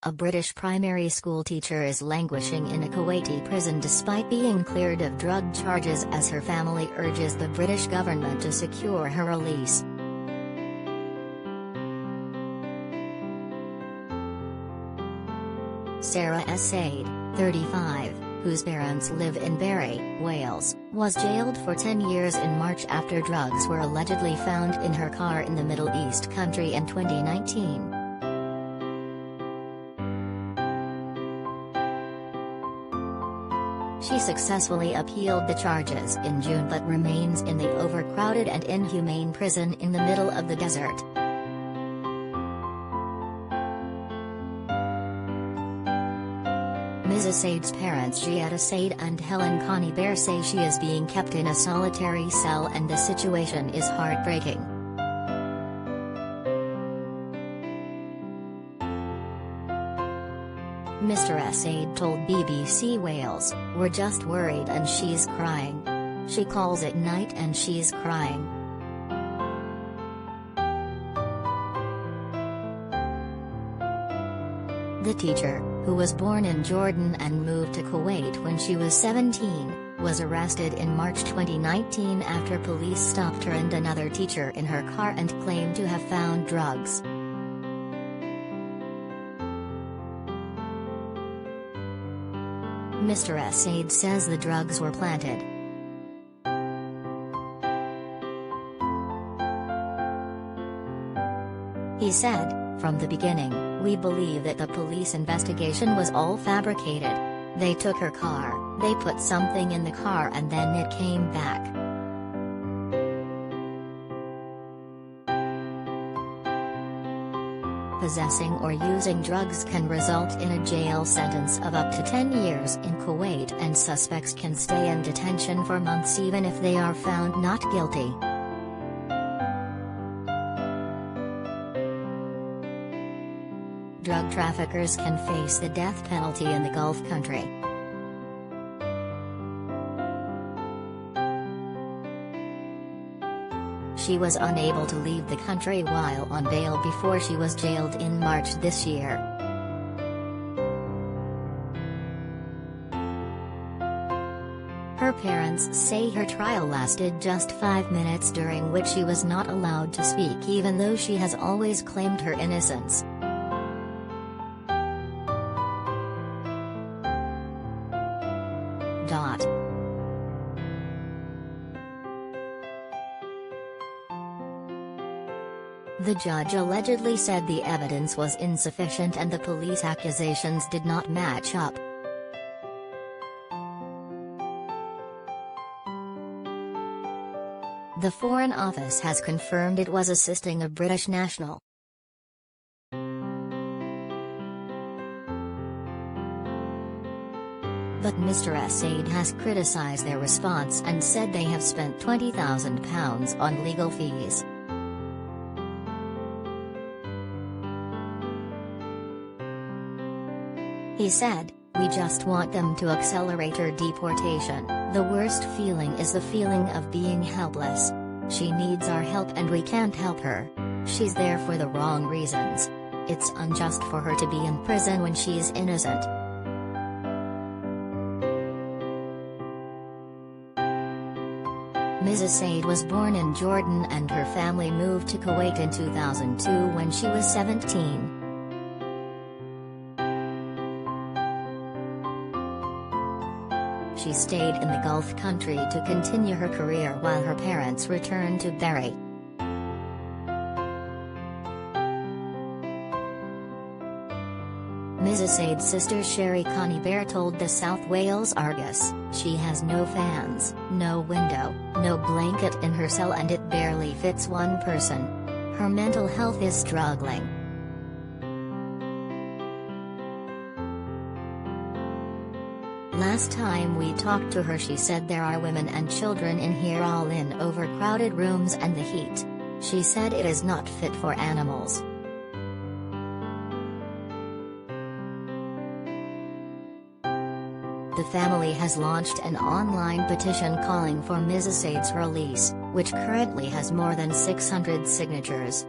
A British primary school teacher is languishing in a Kuwaiti prison despite being cleared of drug charges as her family urges the British government to secure her release. Sara Assayed, 35, whose parents live in Bury, Wales, was jailed for 10 years in March after drugs were allegedly found in her car in the Middle East country in 2019. She successfully appealed the charges in June but remains in the overcrowded and inhumane prison in the middle of the desert. Ms. Assayed's parents Sara Assayed and Helen Connie Bear say she is being kept in a solitary cell and the situation is heartbreaking. Mr. Assayed told BBC Wales, "We're just worried and she's crying. She calls at night and she's crying." The teacher, who was born in Jordan and moved to Kuwait when she was 17, was arrested in March 2019 after police stopped her and another teacher in her car and claimed to have found drugs. Mr. Assayed says the drugs were planted. He said, "From the beginning, we believe that the police investigation was all fabricated. They took her car, they put something in the car and then it came back." Possessing or using drugs can result in a jail sentence of up to 10 years in Kuwait and suspects can stay in detention for months even if they are found not guilty. Drug traffickers can face the death penalty in the Gulf country. She was unable to leave the country while on bail before she was jailed in March this year. Her parents say her trial lasted just 5 minutes, during which she was not allowed to speak even though she has always claimed her innocence. The judge allegedly said the evidence was insufficient and the police accusations did not match up. The Foreign Office has confirmed it was assisting a British national. But Mr. Assayed has criticised their response and said they have spent £20,000 on legal fees. He said, "We just want them to accelerate her deportation. The worst feeling is the feeling of being helpless. She needs our help and we can't help her. She's there for the wrong reasons. It's unjust for her to be in prison when she's innocent." Ms. Assayed was born in Jordan and her family moved to Kuwait in 2002 when she was 17. She stayed in the Gulf country to continue her career while her parents returned to Bury. Ms. Assayed's sister Sara Connie Bear told the South Wales Argus, "She has no fans, no window, no blanket in her cell and it barely fits one person. Her mental health is struggling." Last time we talked to her she said there are women and children in here all in overcrowded rooms and the heat. She said it is not fit for animals. The family has launched an online petition calling for Ms. Assayed's release, which currently has more than 600 signatures.